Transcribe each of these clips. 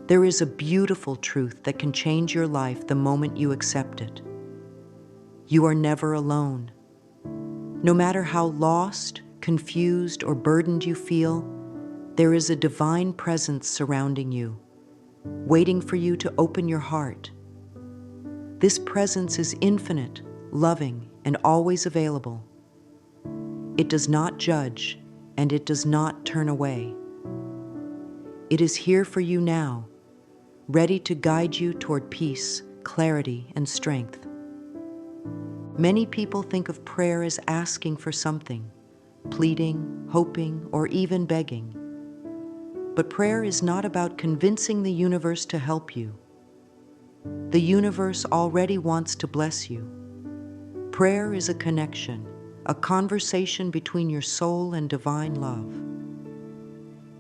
There is a beautiful truth that can change your life the moment you accept it. You are never alone. No matter how lost, confused, or burdened you feel, there is a divine presence surrounding you, waiting for you to open your heart. This presence is infinite, loving, and always available. It does not judge, and it does not turn away. It is here for you now, ready to guide you toward peace, clarity, and strength. Many people think of prayer as asking for something, pleading, hoping, or even begging. But prayer is not about convincing the universe to help you. The universe already wants to bless you. Prayer is a connection, a conversation between your soul and divine love.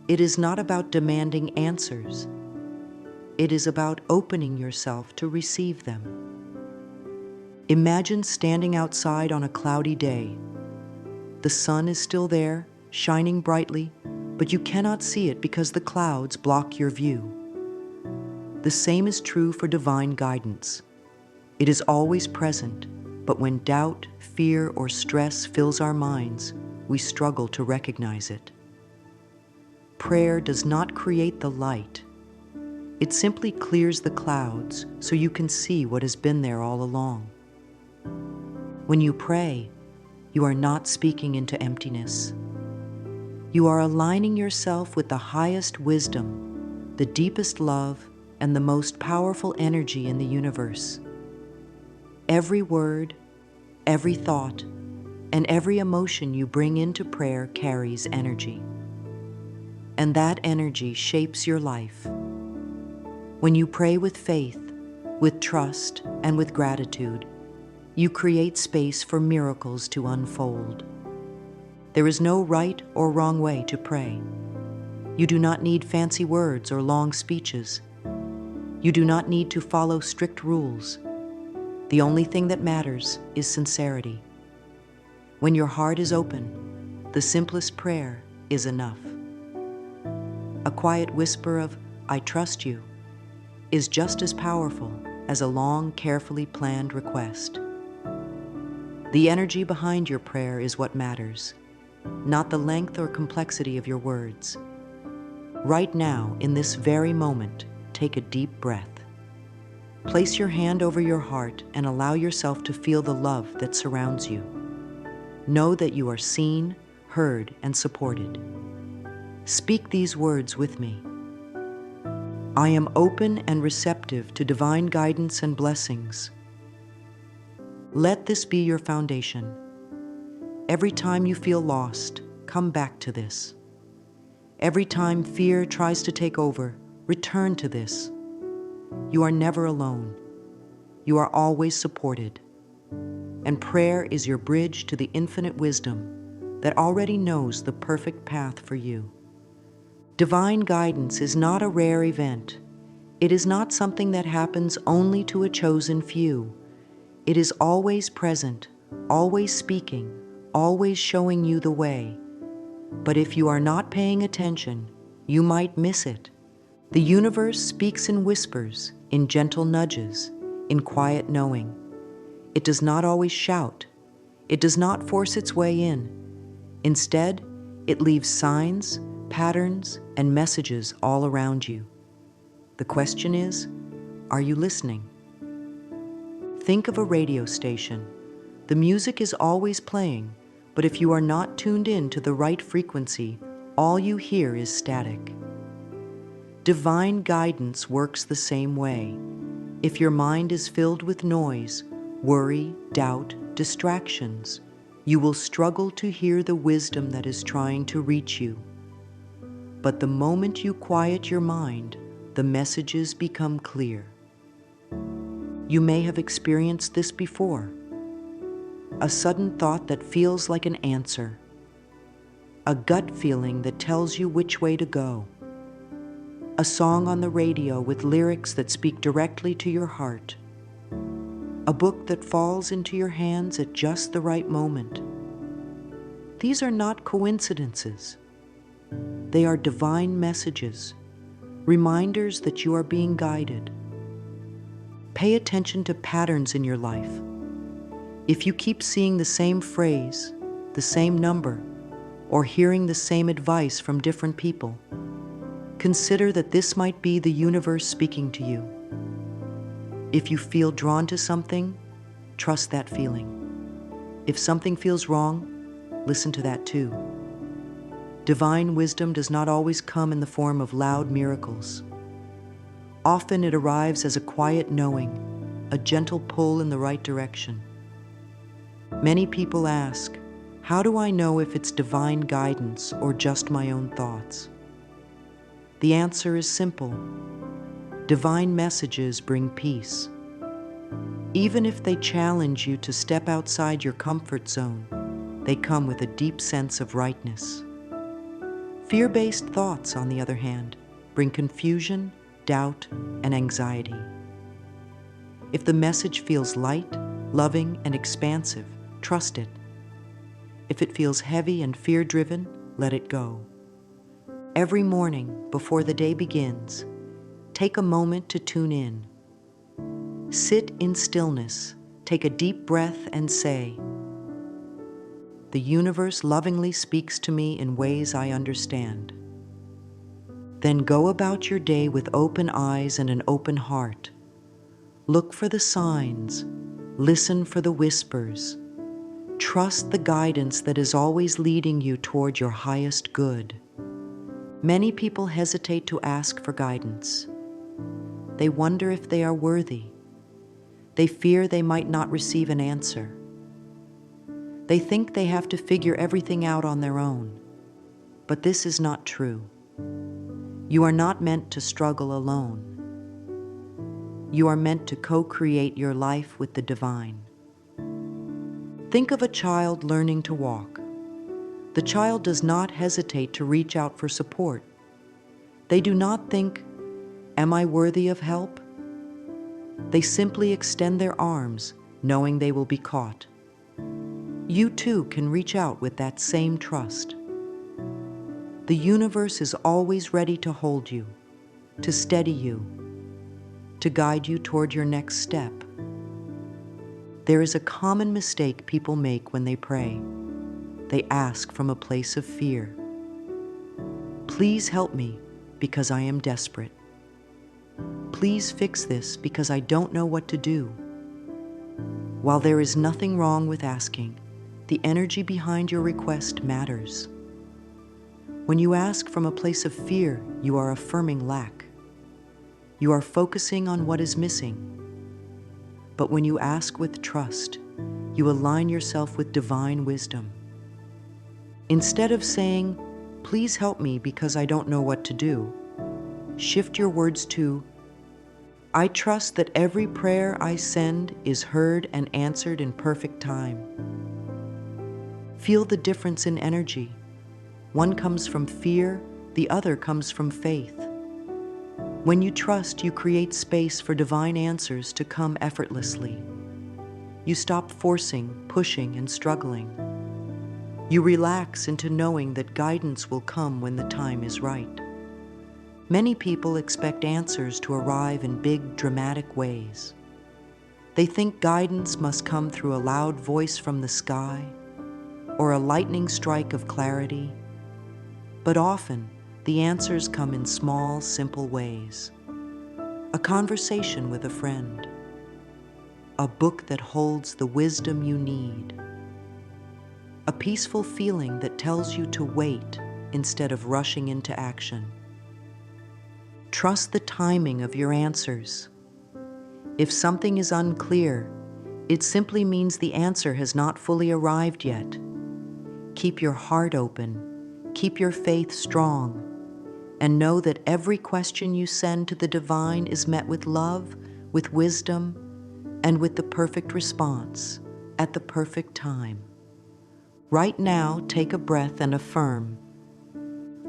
It is not about demanding answers. It is about opening yourself to receive them. Imagine standing outside on a cloudy day. The sun is still there, shining brightly, but you cannot see it because the clouds block your view. The same is true for divine guidance. It is always present, but when doubt, fear, or stress fills our minds, we struggle to recognize it. Prayer does not create the light. It simply clears the clouds so you can see what has been there all along. When you pray, you are not speaking into emptiness. You are aligning yourself with the highest wisdom, the deepest love, and the most powerful energy in the universe. Every word, every thought, and every emotion you bring into prayer carries energy. And that energy shapes your life. When you pray with faith, with trust, and with gratitude, you create space for miracles to unfold. There is no right or wrong way to pray. You do not need fancy words or long speeches. You do not need to follow strict rules. The only thing that matters is sincerity. When your heart is open, the simplest prayer is enough. A quiet whisper of, "I trust you," is just as powerful as a long, carefully planned request. The energy behind your prayer is what matters, not the length or complexity of your words. Right now, in this very moment, take a deep breath. Place your hand over your heart and allow yourself to feel the love that surrounds you. Know that you are seen, heard, and supported. Speak these words with me. I am open and receptive to divine guidance and blessings. Let this be your foundation. Every time you feel lost, come back to this. Every time fear tries to take over, return to this. You are never alone. You are always supported. And prayer is your bridge to the infinite wisdom that already knows the perfect path for you. Divine guidance is not a rare event. It is not something that happens only to a chosen few. It is always present, always speaking, always showing you the way. But if you are not paying attention, you might miss it. The universe speaks in whispers, in gentle nudges, in quiet knowing. It does not always shout. It does not force its way in. Instead, it leaves signs, patterns, and messages all around you. The question is, are you listening? Think of a radio station. The music is always playing, but if you are not tuned in to the right frequency, all you hear is static. Divine guidance works the same way. If your mind is filled with noise, worry, doubt, distractions, you will struggle to hear the wisdom that is trying to reach you. But the moment you quiet your mind, the messages become clear. You may have experienced this before. A sudden thought that feels like an answer. A gut feeling that tells you which way to go. A song on the radio with lyrics that speak directly to your heart. A book that falls into your hands at just the right moment. These are not coincidences. They are divine messages, reminders that you are being guided. Pay attention to patterns in your life. If you keep seeing the same phrase, the same number, or hearing the same advice from different people, consider that this might be the universe speaking to you. If you feel drawn to something, trust that feeling. If something feels wrong, listen to that too. Divine wisdom does not always come in the form of loud miracles. Often it arrives as a quiet knowing, a gentle pull in the right direction. Many people ask, how do I know if it's divine guidance or just my own thoughts? The answer is simple. Divine messages bring peace. Even if they challenge you to step outside your comfort zone, they come with a deep sense of rightness. Fear-based thoughts, on the other hand, bring confusion, doubt, and anxiety. If the message feels light, loving, and expansive, trust it. If it feels heavy and fear-driven, let it go. Every morning, before the day begins, take a moment to tune in. Sit in stillness, take a deep breath, and say, "The universe lovingly speaks to me in ways I understand." Then go about your day with open eyes and an open heart. Look for the signs, listen for the whispers. Trust the guidance that is always leading you toward your highest good. Many people hesitate to ask for guidance. They wonder if they are worthy. They fear they might not receive an answer. They think they have to figure everything out on their own. But this is not true. You are not meant to struggle alone. You are meant to co-create your life with the divine. Think of a child learning to walk. The child does not hesitate to reach out for support. They do not think, "Am I worthy of help?" They simply extend their arms, knowing they will be caught. You too can reach out with that same trust. The universe is always ready to hold you, to steady you, to guide you toward your next step. There is a common mistake people make when they pray. They ask from a place of fear. "Please help me because I am desperate. Please fix this because I don't know what to do." While there is nothing wrong with asking, the energy behind your request matters. When you ask from a place of fear, you are affirming lack. You are focusing on what is missing. But when you ask with trust, you align yourself with divine wisdom. Instead of saying, "Please help me because I don't know what to do," shift your words to, "I trust that every prayer I send is heard and answered in perfect time." Feel the difference in energy. One comes from fear, the other comes from faith. When you trust, you create space for divine answers to come effortlessly. You stop forcing, pushing, and struggling. You relax into knowing that guidance will come when the time is right. Many people expect answers to arrive in big, dramatic ways. They think guidance must come through a loud voice from the sky or a lightning strike of clarity. But often, the answers come in small, simple ways. A conversation with a friend. A book that holds the wisdom you need. A peaceful feeling that tells you to wait instead of rushing into action. Trust the timing of your answers. If something is unclear, it simply means the answer has not fully arrived yet. Keep your heart open, keep your faith strong, and know that every question you send to the divine is met with love, with wisdom, and with the perfect response at the perfect time. Right now, take a breath and affirm,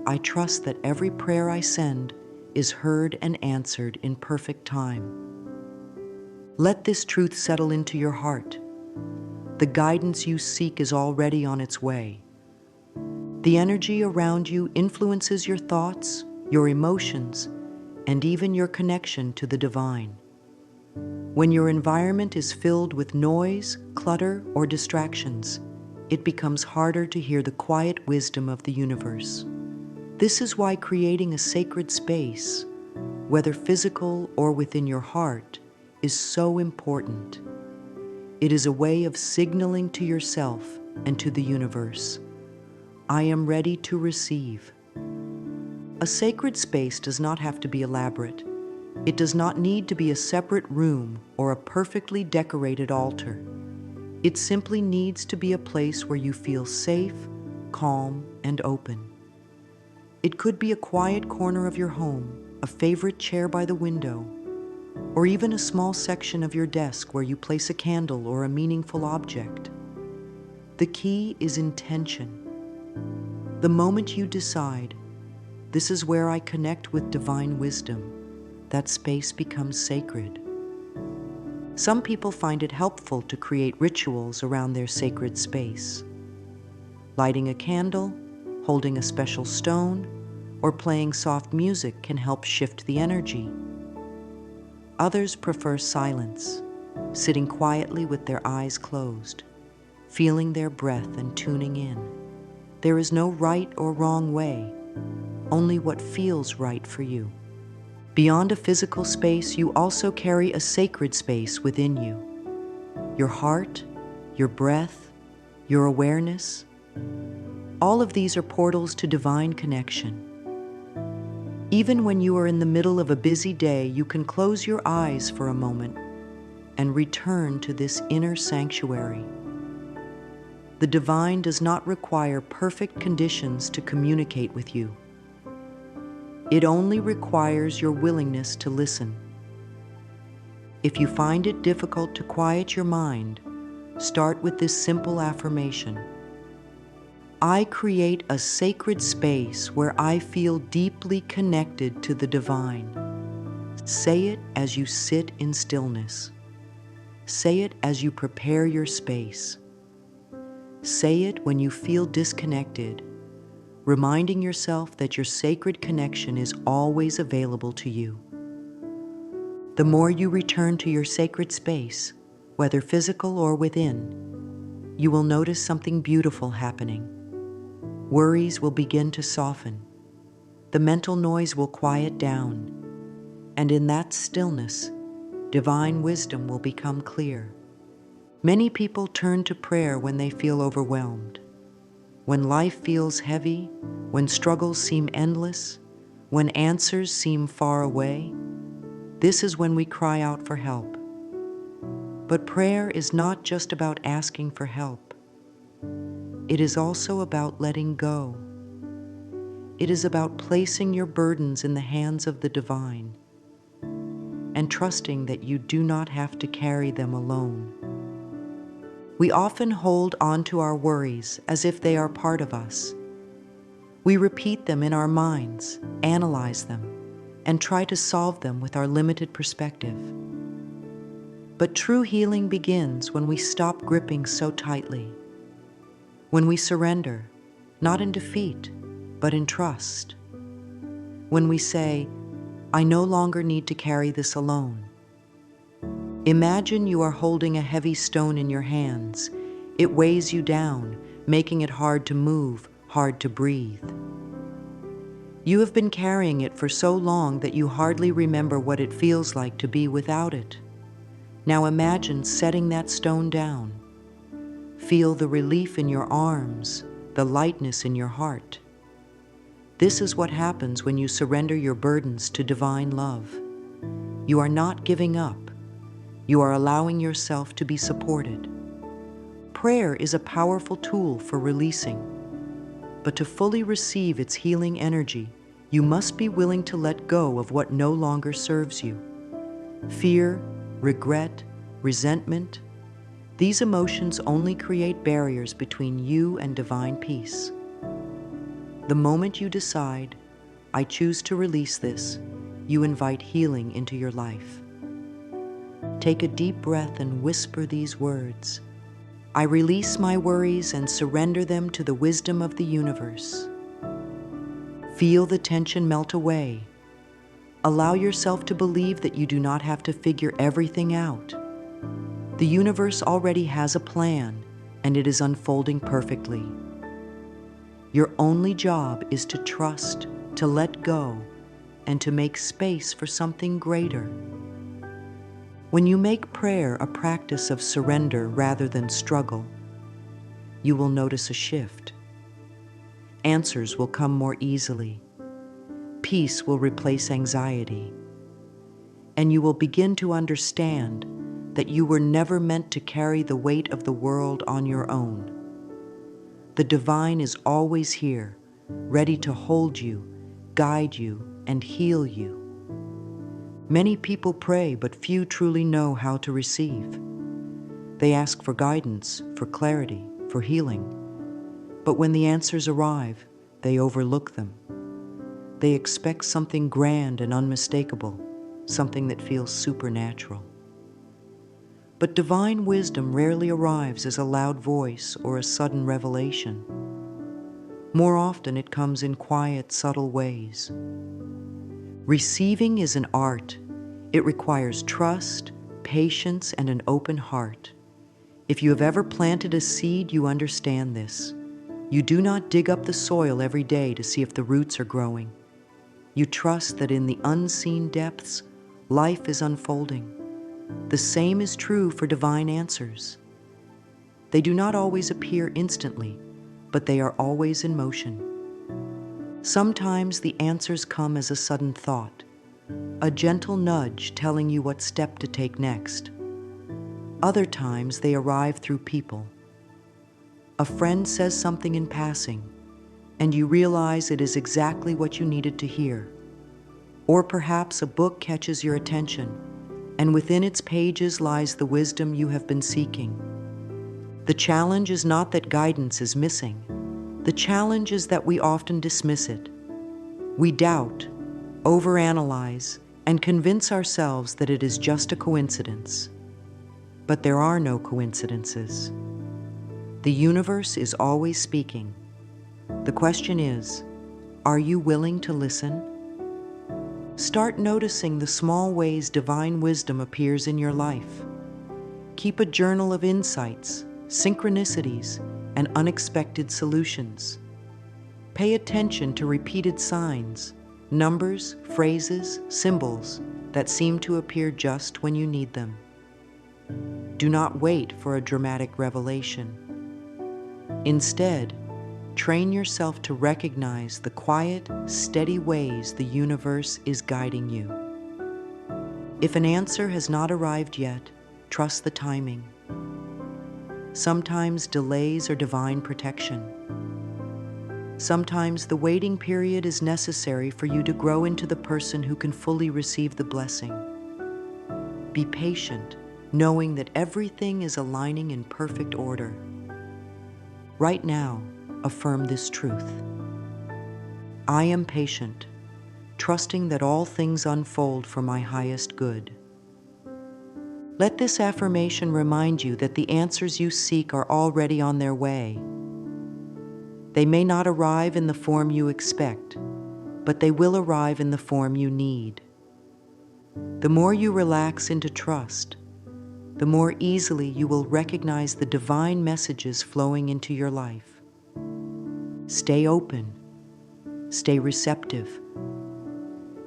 "I trust that every prayer I send is heard and answered in perfect time." Let this truth settle into your heart. The guidance you seek is already on its way. The energy around you influences your thoughts, your emotions, and even your connection to the divine. When your environment is filled with noise, clutter, or distractions, it becomes harder to hear the quiet wisdom of the universe. This is why creating a sacred space, whether physical or within your heart, is so important. It is a way of signaling to yourself and to the universe, I am ready to receive. A sacred space does not have to be elaborate. It does not need to be a separate room or a perfectly decorated altar. It simply needs to be a place where you feel safe, calm, and open. It could be a quiet corner of your home, a favorite chair by the window, or even a small section of your desk where you place a candle or a meaningful object. The key is intention. The moment you decide, this is where I connect with divine wisdom, that space becomes sacred. Some people find it helpful to create rituals around their sacred space. Lighting a candle, holding a special stone, or playing soft music can help shift the energy. Others prefer silence, sitting quietly with their eyes closed, feeling their breath and tuning in. There is no right or wrong way, only what feels right for you. Beyond a physical space, you also carry a sacred space within you. Your heart, your breath, your awareness, all of these are portals to divine connection. Even when you are in the middle of a busy day, you can close your eyes for a moment and return to this inner sanctuary. The divine does not require perfect conditions to communicate with you. It only requires your willingness to listen. If you find it difficult to quiet your mind, start with this simple affirmation. I create a sacred space where I feel deeply connected to the divine. Say it as you sit in stillness. Say it as you prepare your space. Say it when you feel disconnected, reminding yourself that your sacred connection is always available to you. The more you return to your sacred space, whether physical or within, you will notice something beautiful happening. Worries will begin to soften. The mental noise will quiet down. And in that stillness, divine wisdom will become clear. Many people turn to prayer when they feel overwhelmed. When life feels heavy, when struggles seem endless, when answers seem far away, this is when we cry out for help. But prayer is not just about asking for help. It is also about letting go. It is about placing your burdens in the hands of the divine and trusting that you do not have to carry them alone. We often hold on to our worries as if they are part of us. We repeat them in our minds, analyze them, and try to solve them with our limited perspective. But true healing begins when we stop gripping so tightly, when we surrender, not in defeat, but in trust. When we say, I no longer need to carry this alone. Imagine you are holding a heavy stone in your hands. It weighs you down, making it hard to move, hard to breathe. You have been carrying it for so long that you hardly remember what it feels like to be without it. Now imagine setting that stone down. Feel the relief in your arms, the lightness in your heart. This is what happens when you surrender your burdens to divine love. You are not giving up. You are allowing yourself to be supported. Prayer is a powerful tool for releasing, but to fully receive its healing energy, you must be willing to let go of what no longer serves you. Fear, regret, resentment, these emotions only create barriers between you and divine peace. The moment you decide, I choose to release this, you invite healing into your life. Take a deep breath and whisper these words. I release my worries and surrender them to the wisdom of the universe. Feel the tension melt away. Allow yourself to believe that you do not have to figure everything out. The universe already has a plan, and it is unfolding perfectly. Your only job is to trust, to let go, and to make space for something greater. When you make prayer a practice of surrender rather than struggle, you will notice a shift. Answers will come more easily. Peace will replace anxiety. And you will begin to understand that you were never meant to carry the weight of the world on your own. The divine is always here, ready to hold you, guide you, and heal you. Many people pray, but few truly know how to receive. They ask for guidance, for clarity, for healing. But when the answers arrive, they overlook them. They expect something grand and unmistakable, something that feels supernatural. But divine wisdom rarely arrives as a loud voice or a sudden revelation. More often it comes in quiet, subtle ways. Receiving is an art. It requires trust, patience, and an open heart. If you have ever planted a seed, you understand this. You do not dig up the soil every day to see if the roots are growing. You trust that in the unseen depths, life is unfolding. The same is true for divine answers. They do not always appear instantly, but they are always in motion. Sometimes the answers come as a sudden thought, a gentle nudge telling you what step to take next. Other times they arrive through people. A friend says something in passing, and you realize it is exactly what you needed to hear. Or perhaps a book catches your attention, and within its pages lies the wisdom you have been seeking. The challenge is not that guidance is missing. The challenge is that we often dismiss it. We doubt, overanalyze, and convince ourselves that it is just a coincidence. But there are no coincidences. The universe is always speaking. The question is, are you willing to listen? Start noticing the small ways divine wisdom appears in your life. Keep a journal of insights, synchronicities, and unexpected solutions. Pay attention to repeated signs, numbers, phrases, symbols that seem to appear just when you need them. Do not wait for a dramatic revelation. Instead, train yourself to recognize the quiet, steady ways the universe is guiding you. If an answer has not arrived yet, trust the timing. Sometimes delays are divine protection. Sometimes the waiting period is necessary for you to grow into the person who can fully receive the blessing. Be patient, knowing that everything is aligning in perfect order. Right now, affirm this truth. I am patient, trusting that all things unfold for my highest good. Let this affirmation remind you that the answers you seek are already on their way. They may not arrive in the form you expect, but they will arrive in the form you need. The more you relax into trust, the more easily you will recognize the divine messages flowing into your life. Stay open, stay receptive,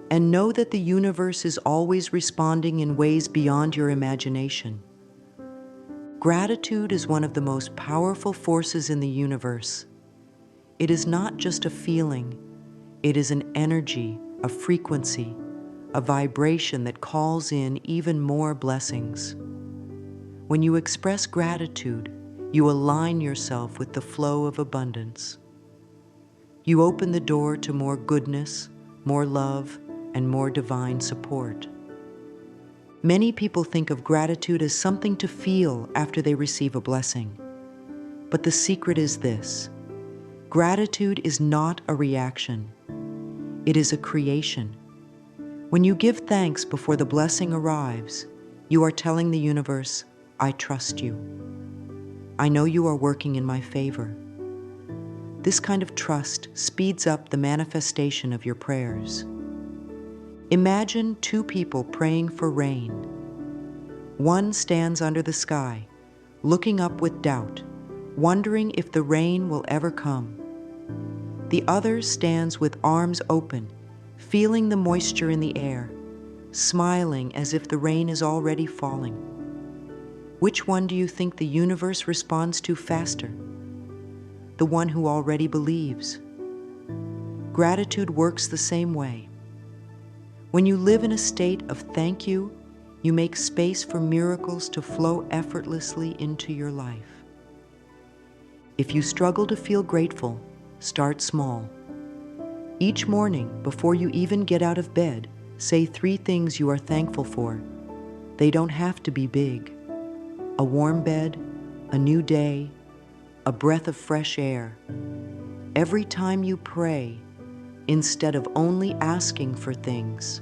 and know that the universe is always responding in ways beyond your imagination. Gratitude is one of the most powerful forces in the universe. It is not just a feeling, it is an energy, a frequency, a vibration that calls in even more blessings. When you express gratitude, you align yourself with the flow of abundance. You open the door to more goodness, more love, and more divine support. Many people think of gratitude as something to feel after they receive a blessing. But the secret is this: gratitude is not a reaction. It is a creation. When you give thanks before the blessing arrives, you are telling the universe, I trust you. I know you are working in my favor. This kind of trust speeds up the manifestation of your prayers. Imagine two people praying for rain. One stands under the sky, looking up with doubt, wondering if the rain will ever come. The other stands with arms open, feeling the moisture in the air, smiling as if the rain is already falling. Which one do you think the universe responds to faster? The one who already believes. Gratitude works the same way. When you live in a state of thank you, you make space for miracles to flow effortlessly into your life. If you struggle to feel grateful, start small. Each morning, before you even get out of bed, say 3 things you are thankful for. They don't have to be big. A warm bed, a new day, a breath of fresh air. Every time you pray, instead of only asking for things,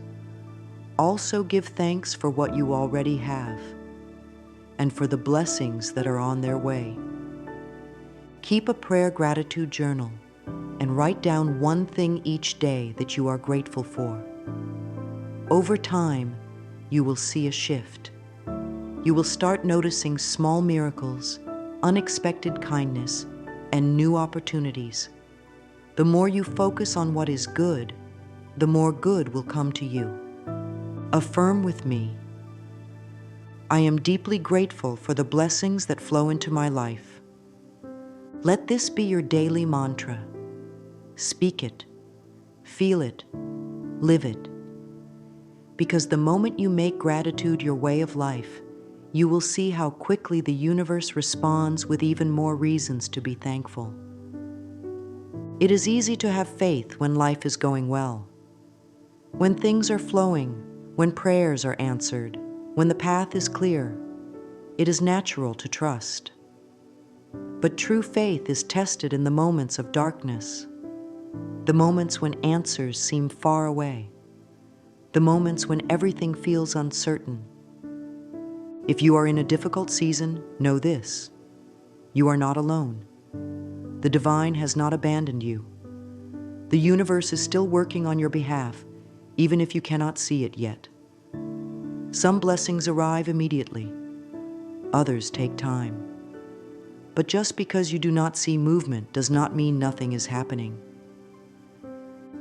also give thanks for what you already have and for the blessings that are on their way. Keep a prayer gratitude journal and write down 1 thing each day that you are grateful for. Over time, you will see a shift. You will start noticing small miracles, unexpected kindness, and new opportunities. The more you focus on what is good, the more good will come to you. Affirm with me, I am deeply grateful for the blessings that flow into my life. Let this be your daily mantra. Speak it, feel it, live it. Because the moment you make gratitude your way of life, you will see how quickly the universe responds with even more reasons to be thankful. It is easy to have faith when life is going well. When things are flowing, when prayers are answered, when the path is clear, it is natural to trust. But true faith is tested in the moments of darkness, the moments when answers seem far away, the moments when everything feels uncertain. If you are in a difficult season, know this: you are not alone. The divine has not abandoned you. The universe is still working on your behalf, even if you cannot see it yet. Some blessings arrive immediately, others take time. But just because you do not see movement does not mean nothing is happening.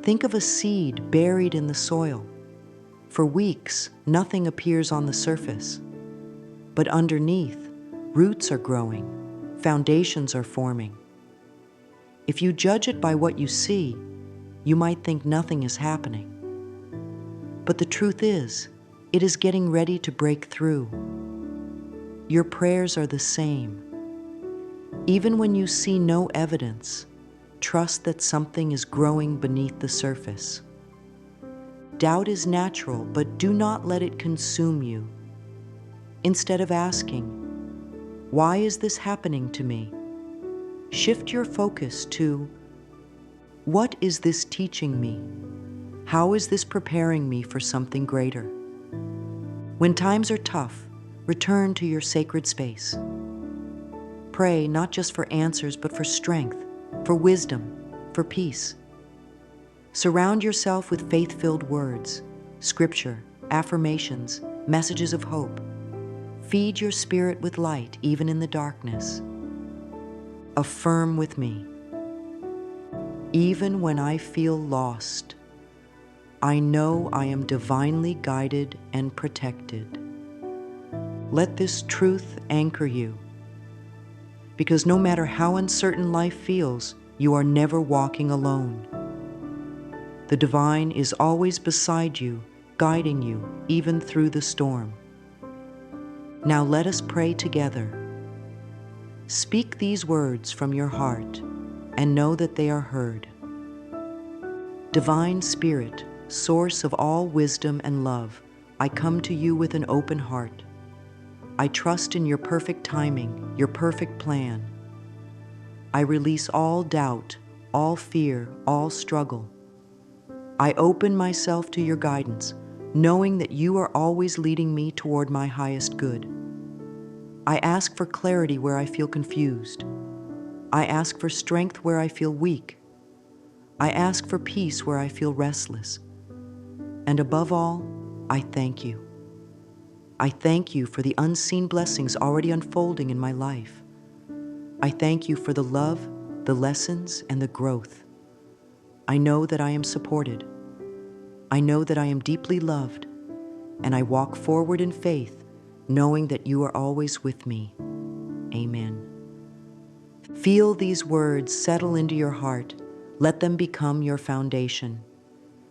Think of a seed buried in the soil. For weeks, nothing appears on the surface. But underneath, roots are growing, foundations are forming. If you judge it by what you see, you might think nothing is happening. But the truth is, it is getting ready to break through. Your prayers are the same. Even when you see no evidence, trust that something is growing beneath the surface. Doubt is natural, but do not let it consume you. Instead of asking, "Why is this happening to me?" shift your focus to, "What is this teaching me? How is this preparing me for something greater?" When times are tough, return to your sacred space. Pray not just for answers, but for strength, for wisdom, for peace. Surround yourself with faith-filled words, scripture, affirmations, messages of hope. Feed your spirit with light, even in the darkness. Affirm with me, even when I feel lost, I know I am divinely guided and protected. Let this truth anchor you, because no matter how uncertain life feels, you are never walking alone. The divine is always beside you, guiding you even through the storm. Now let us pray together. Speak these words from your heart and know that they are heard. Divine Spirit, source of all wisdom and love, I come to you with an open heart. I trust in your perfect timing, your perfect plan. I release all doubt, all fear, all struggle. I open myself to your guidance, knowing that you are always leading me toward my highest good. I ask for clarity where I feel confused. I ask for strength where I feel weak. I ask for peace where I feel restless. And above all, I thank you. I thank you for the unseen blessings already unfolding in my life. I thank you for the love, the lessons, and the growth. I know that I am supported. I know that I am deeply loved, and I walk forward in faith, knowing that you are always with me. Amen. Feel these words settle into your heart. Let them become your foundation.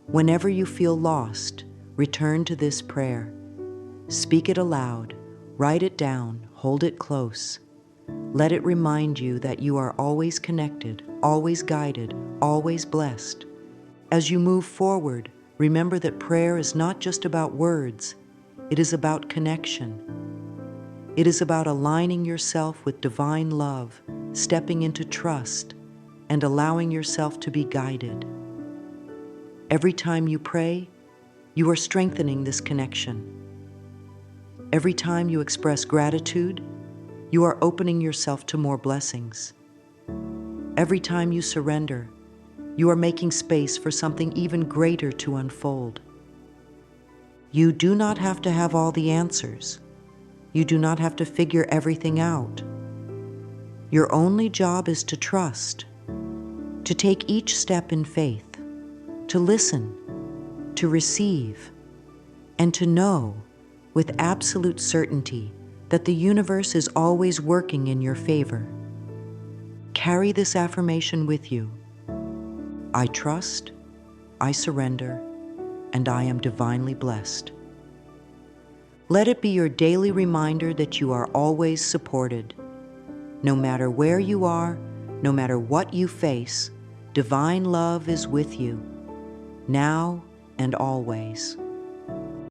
Whenever you feel lost, return to this prayer. Speak it aloud, write it down, hold it close. Let it remind you that you are always connected, always guided, always blessed. As you move forward, remember that prayer is not just about words, it is about connection. It is about aligning yourself with divine love, stepping into trust, and allowing yourself to be guided. Every time you pray, you are strengthening this connection. Every time you express gratitude, you are opening yourself to more blessings. Every time you surrender, you are making space for something even greater to unfold. You do not have to have all the answers. You do not have to figure everything out. Your only job is to trust, to take each step in faith, to listen, to receive, and to know with absolute certainty that the universe is always working in your favor. Carry this affirmation with you. I trust, I surrender, and I am divinely blessed. Let it be your daily reminder that you are always supported. No matter where you are, no matter what you face, divine love is with you, now and always.